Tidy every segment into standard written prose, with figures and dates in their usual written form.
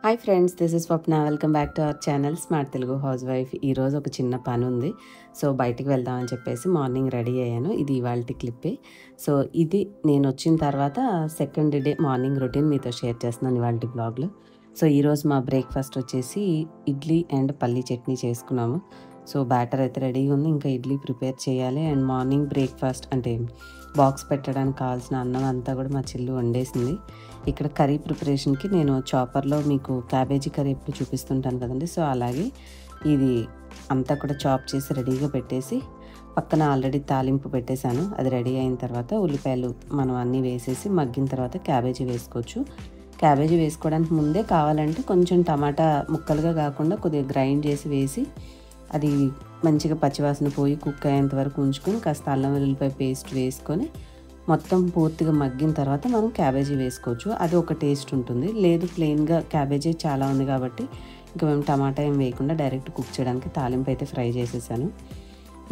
Hi friends, this is Swapna. Welcome back to our channel smart Telugu house wife. ఈరోజు ఒక చిన్న పని ఉంది, సో బయటికి వెళ్దామని చెప్పేసి మార్నింగ్ రెడీ అయ్యాను. ఇది ఇవాల్టి క్లిప్పే. సో ఇది నేను వచ్చిన తర్వాత సెకండ్ డే మార్నింగ్ రొటీన్ మీతో షేర్ చేస్తున్నాను ఇవాల్టి బ్లాగ్లో. సో ఈరోజు మా బ్రేక్ఫాస్ట్ వచ్చేసి ఇడ్లీ అండ్ పల్లీ చట్నీ చేసుకున్నాము. సో బ్యాటర్ అయితే రెడీగా ఉంది, ఇంకా ఇడ్లీ ప్రిపేర్ చేయాలి. అండ్ మార్నింగ్ బ్రేక్ఫాస్ట్ అంటే బాక్స్ పెట్టడానికి కావాల్సిన అన్నం అంతా కూడా మా చెల్లి వండేసింది. ఇక్కడ కర్రీ ప్రిపరేషన్కి నేను చాపర్లో మీకు క్యాబేజీ కర్రీ ఎప్పుడు చూపిస్తుంటాను కదండి, సో అలాగే ఇది అంతా కూడా చాప్ చేసి రెడీగా పెట్టేసి పక్కన ఆల్రెడీ తాలింపు పెట్టేశాను. అది రెడీ అయిన తర్వాత ఉల్లిపాయలు మనం అన్నీ వేసేసి మగ్గిన తర్వాత క్యాబేజీ వేసుకోవచ్చు. క్యాబేజీ వేసుకోవడానికి ముందే కావాలంటే కొంచెం టమాటా ముక్కలుగా కాకుండా కొద్దిగా గ్రైండ్ చేసి వేసి అది మంచిగా పచ్చివాసన పోయి కుక్ అయ్యేంత వరకు ఉంచుకొని కాస్త అల్లం వెల్లుల్లిపాయ పేస్ట్ వేసుకొని మొత్తం పూర్తిగా మగ్గిన తర్వాత మనం క్యాబేజీ వేసుకోవచ్చు. అది ఒక టేస్ట్ ఉంటుంది. లేదు ప్లెయిన్గా క్యాబేజీ చాలా ఉంది కాబట్టి ఇంకా మేము టమాటా ఏం వేయకుండా డైరెక్ట్ కుక్ చేయడానికి తాలింపు అయితే ఫ్రై చేసేసాను.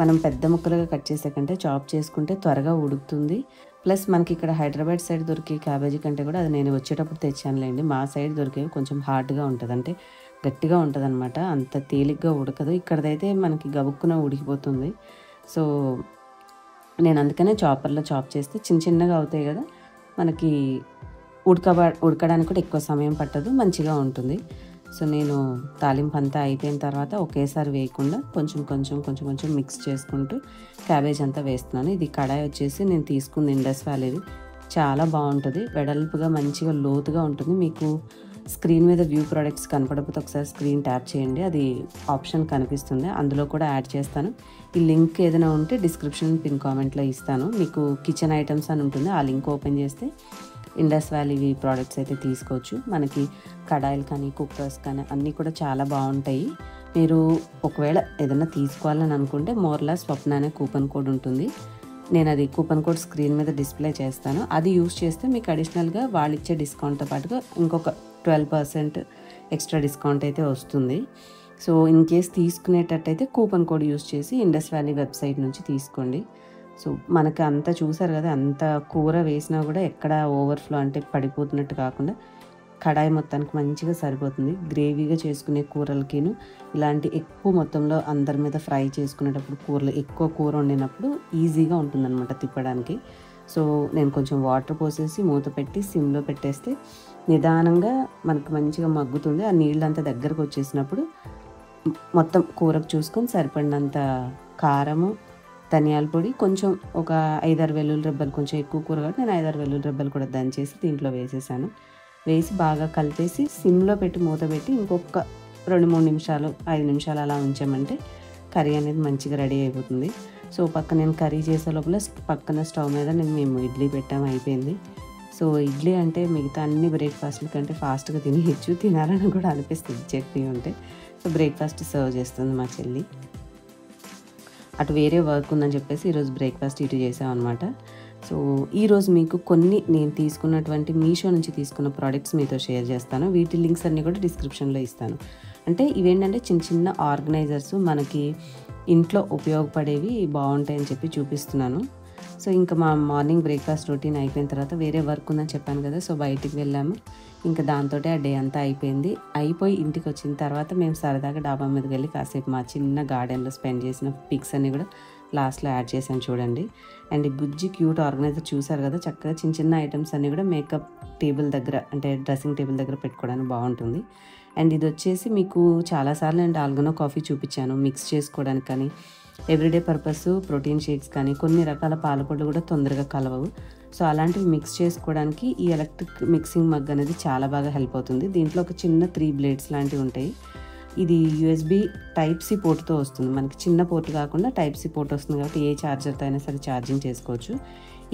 మనం పెద్ద ముక్కలుగా కట్ చేసే కంటే చాప్ చేసుకుంటే త్వరగా ఉడుకుతుంది. ప్లస్ మనకి ఇక్కడ హైదరాబాద్ సైడ్ దొరికే క్యాబేజీ కంటే కూడా అది నేను వచ్చేటప్పుడు తెచ్చానులేండి, మా సైడ్ దొరికేవి కొంచెం హార్డ్గా ఉంటుంది, అంటే గట్టిగా ఉంటుంది అనమాట, అంత తేలిగ్గా ఉడకదు. ఇక్కడదైతే మనకి గబుక్కున ఉడికిపోతుంది. సో నేను అందుకనే చాపర్లో చాప్ చేస్తే చిన్న చిన్నగా అవుతాయి కదా, మనకి ఉడకడానికి కూడా ఎక్కువ సమయం పట్టదు, మంచిగా ఉంటుంది. సో నేను తాలింపు అంతా అయిపోయిన తర్వాత ఒకేసారి వేయకుండా కొంచెం కొంచెం కొంచెం కొంచెం మిక్స్ చేసుకుంటూ క్యాబేజ్ అంతా వేస్తున్నాను. ఇది కడాయి వచ్చేసి నేను తీసుకుంది ఇండస్ వ్యాలీది, చాలా బాగుంటుంది, వెడల్పుగా మంచిగా లోతుగా ఉంటుంది. మీకు స్క్రీన్ మీద వ్యూ ప్రొడక్ట్స్ కనపడకపోతే ఒకసారి స్క్రీన్ ట్యాప్ చేయండి, అది ఆప్షన్ కనిపిస్తుంది, అందులో కూడా యాడ్ చేస్తాను. ఈ లింక్ ఏదైనా ఉంటే డిస్క్రిప్షన్ పిన్ కామెంట్లో ఇస్తాను. మీకు కిచెన్ ఐటమ్స్ అని ఉంటుంది, ఆ లింక్ ఓపెన్ చేస్తే ఇండస్ వ్యాలీవి ప్రోడక్ట్స్ అయితే తీసుకోవచ్చు. మనకి కడాయిలు కానీ కుక్కర్స్ కానీ అన్నీ కూడా చాలా బాగుంటాయి. మీరు ఒకవేళ ఏదైనా తీసుకోవాలని అనుకుంటే మోర్లా స్వప్న అనే కూపన్ కోడ్ ఉంటుంది, నేను అది కూపన్ కోడ్ స్క్రీన్ మీద డిస్ప్లే చేస్తాను. అది యూస్ చేస్తే మీకు అడిషనల్గా వాళ్ళు ఇచ్చే డిస్కౌంట్తో పాటుగా ఇంకొక 12% ఎక్స్ట్రా డిస్కౌంట్ అయితే వస్తుంది. సో ఇన్ కేస్ తీసుకునేటట్టయితే కూపన్ కోడ్ యూస్ చేసి ఇండస్ వ్యాలీ వెబ్సైట్ నుంచి తీసుకోండి. సో మనకు అంతా చూసారు కదా, అంత కూర వేసినా కూడా ఎక్కడ ఓవర్ఫ్లో అంటే పడిపోతున్నట్టు కాకుండా కడాయి మొత్తానికి మంచిగా సరిపోతుంది. గ్రేవీగా చేసుకునే కూరలకిను ఇలాంటి ఎక్కువ మొత్తంలో అందరి మీద ఫ్రై చేసుకునేటప్పుడు కూరలు ఎక్కువ కూర వండినప్పుడు ఈజీగా ఉంటుందన్నమాట తిప్పడానికి. సో నేను కొంచెం వాటర్ పోసేసి మూత పెట్టి సిమ్లో పెట్టేస్తే నిదానంగా మనకు మంచిగా మగ్గుతుంది. ఆ నీళ్ళంతా దగ్గరకు వచ్చేసినప్పుడు మొత్తం కూరకు చూసుకొని సరిపడినంత కారము, ధనియాల పొడి, కొంచెం ఒక 5-6 వెల్లుల్లి రెబ్బలు, కొంచెం ఎక్కువ కూర కాబట్టి నేను 5-6 వెల్లుల్లి రెబ్బలు కూడా దంచేసి దీంట్లో వేసేసాను. వేసి బాగా కలిపేసి సిమ్లో పెట్టి మూత పెట్టి ఇంకొక 2-3 నిమిషాలు 5 నిమిషాలు అలా ఉంచామంటే కర్రీ అనేది మంచిగా రెడీ అయిపోతుంది. సో పక్కన నేను కర్రీ చేసే లోపల పక్కన స్టవ్ మీద మేము ఇడ్లీ పెట్టాము, అయిపోయింది. సో ఇడ్లీ అంటే మిగతా అన్ని బ్రేక్ఫాస్ట్ల కంటే ఫాస్ట్గా తినేయచ్చు, తినాలని కూడా అనిపిస్తుంది చట్నీ ఉంటే. సో బ్రేక్ఫాస్ట్ సర్వ్ చేస్తుంది మా చెల్లి. అటు వేరే వర్క్ ఉందని చెప్పేసి ఈరోజు బ్రేక్ఫాస్ట్ ఇటు చేసామన్నమాట. సో ఈరోజు మీకు కొన్ని నేను తీసుకున్నటువంటి మీషో నుంచి తీసుకున్న ప్రోడక్ట్స్ మీతో షేర్ చేస్తాను. వీటి లింక్స్ అన్నీ కూడా డిస్క్రిప్షన్లో ఇస్తాను. అంటే ఇవేంటంటే చిన్న చిన్న ఆర్గనైజర్స్, మనకి ఇంట్లో ఉపయోగపడేవి బాగుంటాయని చెప్పి చూపిస్తున్నాను. సో ఇంకా మా మార్నింగ్ బ్రేక్ఫాస్ట్ రొటీన్ అయిపోయిన తర్వాత వేరే వర్క్ ఉందని చెప్పాను కదా, సో బయటికి వెళ్ళాము. ఇంకా దాంతో ఆ డే అంతా అయిపోయింది. అయిపోయి ఇంటికి వచ్చిన తర్వాత మేము సరదాగా డాబా మీదకి వెళ్ళి కాసేపు మా చిన్న గార్డెన్లో స్పెండ్ చేసిన పిక్స్ అన్నీ కూడా లాస్ట్లో యాడ్ చేశాను చూడండి. అండ్ ఈ బుజ్జి క్యూట్ ఆర్గనైజర్ చూసారు కదా, చక్కగా చిన్న చిన్న ఐటమ్స్ అన్నీ కూడా మేకప్ టేబుల్ దగ్గర అంటే డ్రెస్సింగ్ టేబుల్ దగ్గర పెట్టుకోవడానికి బాగుంటుంది. అండ్ ఇది వచ్చేసి మీకు చాలాసార్లు నేను డాల్గోనా కాఫీ చూపించాను, మిక్స్ చేసుకోవడానికి కానీ ఎవ్రీడే పర్పస్ ప్రోటీన్ షేక్స్ కానీ కొన్ని రకాల పాలపొడులు కూడా తొందరగా కలవవు. సో అలాంటివి మిక్స్ చేసుకోవడానికి ఈ ఎలక్ట్రిక్ మిక్సింగ్ మగ్ అనేది చాలా బాగా హెల్ప్ అవుతుంది. దీంట్లో ఒక చిన్న 3 బ్లేడ్స్ లాంటివి ఉంటాయి. ఇది యూఎస్బి టైప్ సి పోర్ట్తో వస్తుంది, మనకి చిన్న పోర్ట్ కాకుండా టైప్ సి పోర్ట్ వస్తుంది కాబట్టి ఏ ఛార్జర్తో అయినా సరే ఛార్జింగ్ చేసుకోవచ్చు.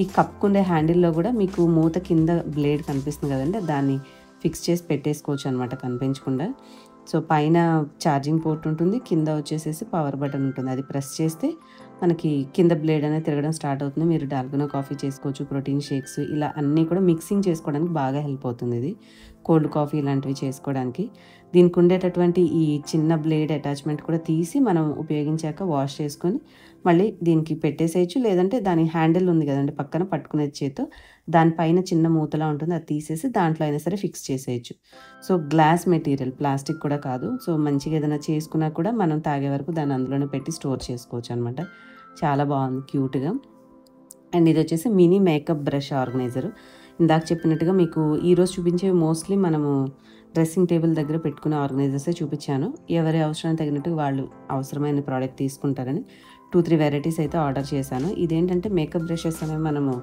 ఈ కప్పుకుండే హ్యాండిల్లో కూడా మీకు మూత కింద బ్లేడ్ కనిపిస్తుంది కదండి, దాన్ని ఫిక్స్ చేసి పెట్టేసుకోవచ్చు అనమాట కనిపించకుండా. సో పైన ఛార్జింగ్ పోర్ట్ ఉంటుంది, కింద వచ్చేసేసి పవర్ బటన్ ఉంటుంది, అది ప్రెస్ చేస్తే మనకి కింద బ్లేడ్ అనేది తిరగడం స్టార్ట్ అవుతుంది. మీరు డాల్గోనా కాఫీ చేసుకోవచ్చు, ప్రోటీన్ షేక్స్ ఇలా అన్నీ కూడా మిక్సింగ్ చేసుకోవడానికి బాగా హెల్ప్ అవుతుంది ఇది. కోల్డ్ కాఫీ ఇలాంటివి చేసుకోవడానికి. దీనికి ఉండేటటువంటి ఈ చిన్న బ్లేడ్ అటాచ్మెంట్ కూడా తీసి మనం ఉపయోగించాక వాష్ చేసుకొని మళ్ళీ దీనికి పెట్టేసేయచ్చు. లేదంటే దాని హ్యాండిల్ ఉంది కదండి పక్కన పట్టుకునేది చేత్తో, దానిపైన చిన్న మూతలా ఉంటుంది, అది తీసేసి దాంట్లో అయినా సరే ఫిక్స్ చేసేయచ్చు. సో గ్లాస్ మెటీరియల్, ప్లాస్టిక్ కూడా కాదు. సో మంచిగా ఏదైనా చేసుకున్నా కూడా మనం తాగే వరకు దాన్ని అందులోనే పెట్టి స్టోర్ చేసుకోవచ్చు అనమాట. చాలా బాగుంది క్యూట్గా. అండ్ ఇది వచ్చేసి మినీ మేకప్ బ్రష్ ఆర్గనైజర్. ఇందాక చెప్పినట్టుగా మీకు ఈరోజు చూపించేవి మోస్ట్లీ మనము డ్రెస్సింగ్ టేబుల్ దగ్గర పెట్టుకునే ఆర్గనైజర్సే చూపించాను. ఎవరి అవసరానికి తగినట్టు వాళ్ళు అవసరమైన ప్రోడక్ట్ తీసుకుంటారని 2-3 వెరైటీస్ అయితే ఆర్డర్ చేశాను. ఇదేంటంటే మేకప్ బ్రషెస్ అనేవి మనము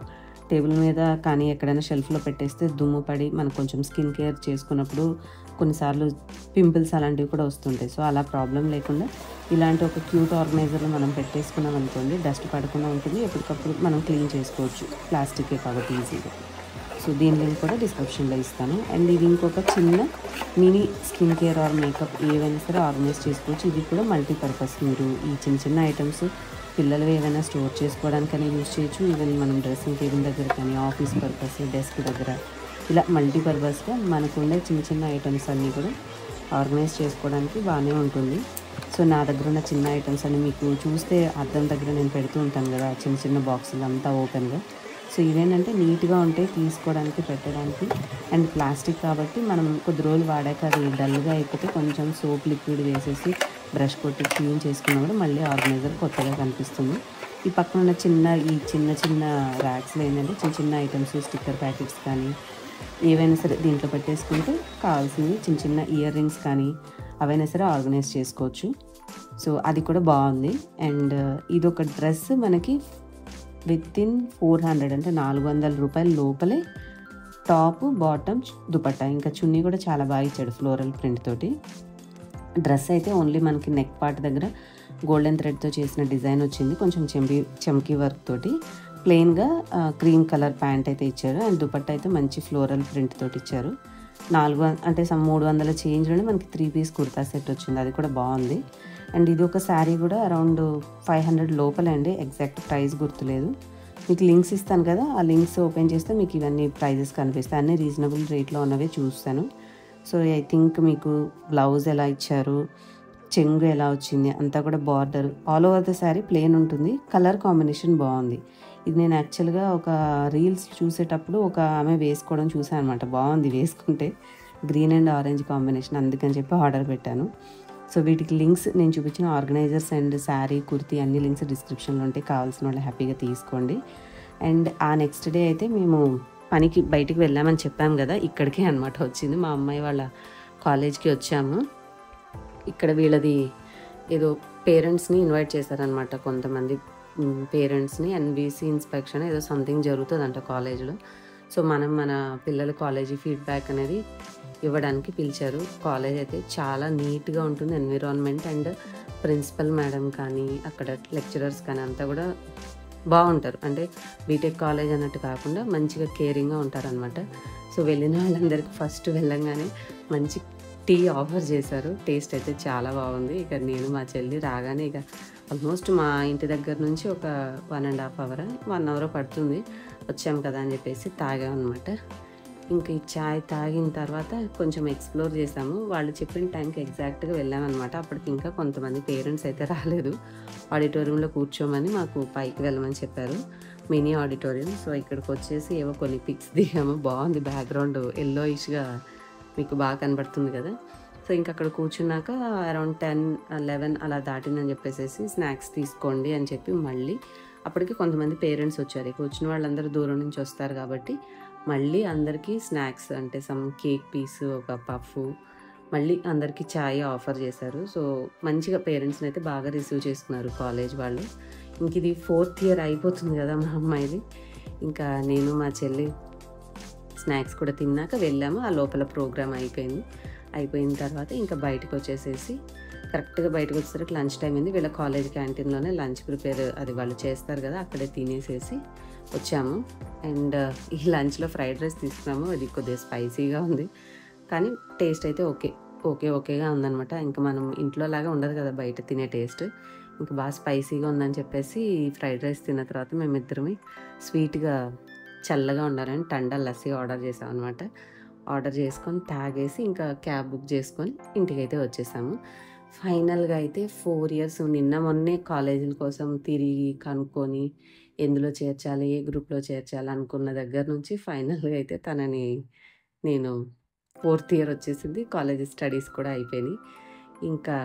టేబుల్ మీద కానీ ఎక్కడైనా షెల్ఫ్లో పెట్టేస్తే దుమ్ము పడి మనకు కొంచెం స్కిన్ కేర్ చేసుకున్నప్పుడు కొన్నిసార్లు పింపుల్స్ అలాంటివి కూడా వస్తుంటాయి. సో అలా ప్రాబ్లం లేకుండా ఇలాంటి ఒక క్యూట్ ఆర్గనైజర్లో మనం పెట్టేసుకున్నాం అనుకోండి, డస్ట్ పడకుండా ఉంటుంది, ఎప్పటికప్పుడు మనం క్లీన్ చేసుకోవచ్చు. ప్లాస్టికే కాబట్టి ఈజీగా. సో దీని లింక్ కూడా డిస్క్రిప్షన్లో ఇస్తాను. అండ్ ఇది ఇంకొక చిన్న mini skin care or makeup ఏవైనా సరే ఆర్గనైజ్ చేసుకోవచ్చు. ఇది కూడా మల్టీపర్పస్. మీరు ఈ చిన్న చిన్న ఐటమ్స్ పిల్లలు ఏవైనా స్టోర్ చేసుకోవడానికైనా యూజ్ చేయొచ్చు. ఈవెన్ మనం డ్రెస్సింగ్ టేబుల్ దగ్గర కానీ ఆఫీస్ పర్పస్, డెస్క్ దగ్గర ఇలా మల్టీపర్పస్గా మనకు ఉండే చిన్న చిన్న ఐటమ్స్ అన్నీ కూడా ఆర్గనైజ్ చేసుకోవడానికి బాగానే ఉంటుంది. సో నా దగ్గర ఉన్న చిన్న ఐటమ్స్ అన్ని మీకు చూస్తే అద్దం దగ్గర నేను పెడుతూ ఉంటాను కదా, చిన్న చిన్న బాక్సులు అంతా ఓపెన్గా. సో ఇవేంటంటే నీట్గా ఉంటాయి తీసుకోవడానికి, పెట్టడానికి. అండ్ ప్లాస్టిక్ కాబట్టి మనం కొద్ది రోజులు వాడాక అది డల్గా అయిపోతే కొంచెం సోప్ లిక్విడ్ వేసేసి బ్రష్ కొట్టి క్లీన్ చేసుకున్నా కూడా మళ్ళీ ఆర్గనైజర్ కొత్తగా కనిపిస్తుంది. ఈ పక్కన ఉన్న చిన్న చిన్న ర్యాక్స్లో ఏంటంటే చిన్న చిన్న ఐటమ్స్, స్టిక్కర్ ప్యాకెట్స్ కానీ ఏవైనా సరే దీంట్లో పెట్టేసుకుంటే కావాల్సినవి చిన్న చిన్న ఇయర్ రింగ్స్ కానీ అవైనా సరే ఆర్గనైజ్ చేసుకోవచ్చు. సో అది కూడా బాగుంది. అండ్ ఇదొక డ్రెస్ మనకి వితిన్ 400 అంటే 400 రూపాయల లోపలే టాప్, బాటమ్, దుపట్టా, ఇంకా చున్నీ కూడా చాలా బాగా ఇచ్చాడు ఫ్లోరల్ ప్రింట్ తోటి. డ్రెస్ అయితే ఓన్లీ మనకి నెక్ పార్ట్ దగ్గర గోల్డెన్ థ్రెడ్తో చేసిన డిజైన్ వచ్చింది, కొంచెం చమ్కీ వర్క్ తోటి. ప్లెయిన్గా క్రీమ్ కలర్ ప్యాంట్ అయితే ఇచ్చారు. అండ్ దుపట్టా అయితే మంచి ఫ్లోరల్ ప్రింట్ తోటి ఇచ్చారు. 300 చేంజ్లోనే మనకి 3 పీస్ కుర్తా సెట్ వచ్చింది, అది కూడా బాగుంది. అండ్ ఇది ఒక శారీ కూడా అరౌండ్ 500 లోపలే అండి, ఎగ్జాక్ట్ ప్రైస్ గుర్తులేదు. మీకు లింక్స్ ఇస్తాను కదా, ఆ లింక్స్ ఓపెన్ చేస్తే మీకు ఇవన్నీ ప్రైజెస్ కనిపిస్తాయి. అన్నీ రీజనబుల్ రేట్లో ఉన్నవే చూస్తాను. సో ఐ థింక్ మీకు బ్లౌజ్ ఎలా ఇచ్చారు, చెంగు ఎలా వచ్చింది, అంతా కూడా border all over the sari plain ఉంటుంది. కలర్ కాంబినేషన్ బాగుంది. ఇది నేను యాక్చువల్గా ఒక రీల్స్ చూసేటప్పుడు ఒక ఆమె వేసుకోవడం చూసాను అనమాట. బాగుంది వేసుకుంటే, గ్రీన్ అండ్ ఆరెంజ్ కాంబినేషన్, అందుకని చెప్పి ఆర్డర్ పెట్టాను. సో వీటికి లింక్స్ నేను చూపించిన ఆర్గనైజర్స్ అండ్ శారీ, కుర్తీ అన్ని లింక్స్ డిస్క్రిప్షన్లో ఉంటే కావాల్సిన వాళ్ళు హ్యాపీగా తీసుకోండి. అండ్ ఆ నెక్స్ట్ డే అయితే మేము పనికి బయటికి వెళ్ళామని చెప్పాము కదా, ఇక్కడికే అనమాట వచ్చింది. మా అమ్మాయి వాళ్ళ కాలేజ్కి వచ్చాము. ఇక్కడ వీళ్ళది ఏదో పేరెంట్స్ని ఇన్వైట్ చేశారనమాట, కొంతమంది పేరెంట్స్ని. ఎన్బీసీ ఇన్స్పెక్షన్ ఏదో సంథింగ్ జరుగుతుందంట కాలేజ్లో. సో మన పిల్లల కాలేజీ ఫీడ్బ్యాక్ అనేది ఇవ్వడానికి పిలిచారు. కాలేజ్ అయితే చాలా నీట్గా ఉంటుంది ఎన్విరాన్మెంట్. అండ్ ప్రిన్సిపల్ మేడం కానీ అక్కడ లెక్చరర్స్ కానీ అంతా కూడా బాగుంటారు. అంటే బీటెక్ కాలేజ్ అన్నట్టు కాకుండా మంచిగా కేరింగ్గా ఉంటారనమాట. సో వెళ్ళిన వాళ్ళందరికీ ఫస్ట్ వెళ్ళంగానే మంచి టీ ఆఫర్ చేశారు. టేస్ట్ అయితే చాలా బాగుంది. ఇక నేను మా చెల్లి రాగానే ఇక ఆల్మోస్ట్ మా ఇంటి దగ్గర నుంచి ఒక 1.5 అవర్ 1 అవర్ పడుతుంది, వచ్చాం కదా అని చెప్పేసి తాగామన్నమాట. ఇంక ఈ చాయ్ తాగిన తర్వాత కొంచెం ఎక్స్ప్లోర్ చేసాము. వాళ్ళు చెప్పిన టైంకి ఎగ్జాక్ట్గా వెళ్ళామన్నమాట. అప్పటికి ఇంకా కొంతమంది పేరెంట్స్ అయితే రాలేదు. ఆడిటోరియంలో కూర్చోమని మాకు పైకి వెళ్ళమని చెప్పారు, మినీ ఆడిటోరియం. సో ఇక్కడికి వచ్చేసి ఏవో కొన్ని పిక్స్ దిగాము. బాగుంది, బ్యాక్గ్రౌండ్ ఎల్లోయిష్గా మీకు బాగా కనబడుతుంది కదా. సో ఇంక అక్కడ కూర్చున్నాక అరౌండ్ 10-11 అలా దాటిందని చెప్పేసి స్నాక్స్ తీసుకోండి అని చెప్పి మళ్ళీ అప్పటికి కొంతమంది పేరెంట్స్ వచ్చారు. కూర్చున్న వాళ్ళందరూ దూరం నుంచి వస్తారు కాబట్టి మళ్ళీ అందరికీ స్నాక్స్ అంటే సమ్ కేక్ పీస్, ఒక పఫ్, మళ్ళీ అందరికీ ఛాయ్ ఆఫర్ చేశారు. సో మంచిగా పేరెంట్స్ని అయితే బాగా రిసీవ్ చేసుకున్నారు కాలేజ్ వాళ్ళు. ఇంక ఇది 4th ఇయర్ అయిపోతుంది కదా మా అమ్మాయిది. ఇంకా నేను మా చెల్లి స్నాక్స్ కూడా తిన్నాక వెళ్ళాము. ఆ లోపల ప్రోగ్రామ్ అయిపోయిన తర్వాత ఇంకా బయటకు వచ్చేసేసి కరెక్ట్గా బయటకు వచ్చేసరికి లంచ్ టైం అయింది. వీళ్ళ కాలేజ్ క్యాంటీన్లోనే లంచ్ ప్రిపేర్ అది వాళ్ళు చేస్తారు కదా, అక్కడే తినేసేసి వచ్చాము. అండ్ ఈ లంచ్లో ఫ్రైడ్ రైస్ తీసుకున్నాము. అది కొద్దిగా స్పైసీగా ఉంది కానీ టేస్ట్ అయితే ఓకేగా ఉందనమాట. ఇంకా మనం ఇంట్లో లాగా ఉండదు కదా బయట తినే టేస్ట్, ఇంకా బాగా స్పైసీగా ఉందని చెప్పేసి ఫ్రైడ్ రైస్ తిన్న తర్వాత మేమిద్దరమే స్వీట్గా చల్లగా ఉండాలని టండా లస్సీ ఆర్డర్ చేసాం అనమాట. ఆర్డర్ చేసుకొని తాగేసి ఇంకా క్యాబ్ బుక్ చేసుకొని ఇంటికైతే వచ్చేసాము. ఫైనల్గా అయితే 4 ఇయర్స్ నిన్న మొన్నే కాలేజీల కోసం తిరిగి కనుక్కొని ఎందులో చేర్చాలి, ఏ గ్రూప్లో చేర్చాలి అనుకున్న దగ్గర నుంచి ఫైనల్గా అయితే తనని నేను 4th ఇయర్ వచ్చేసింది. కాలేజ్ స్టడీస్ కూడా అయిపోయినాయి. ఇంకా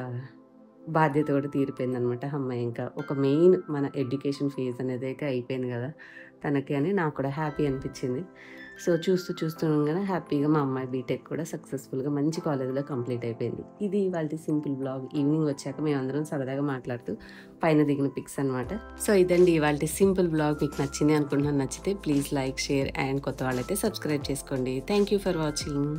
బాధ్యత కూడా తీరిపోయిందనమాట. హమ్మయ్య! ఇంకా ఒక మెయిన్ మన ఎడ్యుకేషన్ ఫేజ్ అనేది అయితే అయిపోయింది కదా తనకి అని నాకు కూడా హ్యాపీ అనిపించింది. సో చూస్తుండగానే హ్యాపీగా మా అమ్మాయి బీటెక్ కూడా సక్సెస్ఫుల్గా మంచి కాలేజ్లో కంప్లీట్ అయిపోయింది. ఇది ఇవాళ సింపుల్ బ్లాగ్. ఈవినింగ్ వచ్చాక మేమందరం సరదాగా మాట్లాడుతూ పైన దిగిన పిక్స్ అనమాట. సో ఇదండి ఇవాళ సింపుల్ బ్లాగ్. మీకు నచ్చింది అనుకుంటున్నాను. నచ్చితే ప్లీజ్ లైక్, షేర్ అండ్ కొత్త వాళ్ళైతే సబ్స్క్రైబ్ చేసుకోండి. Thank you for watching.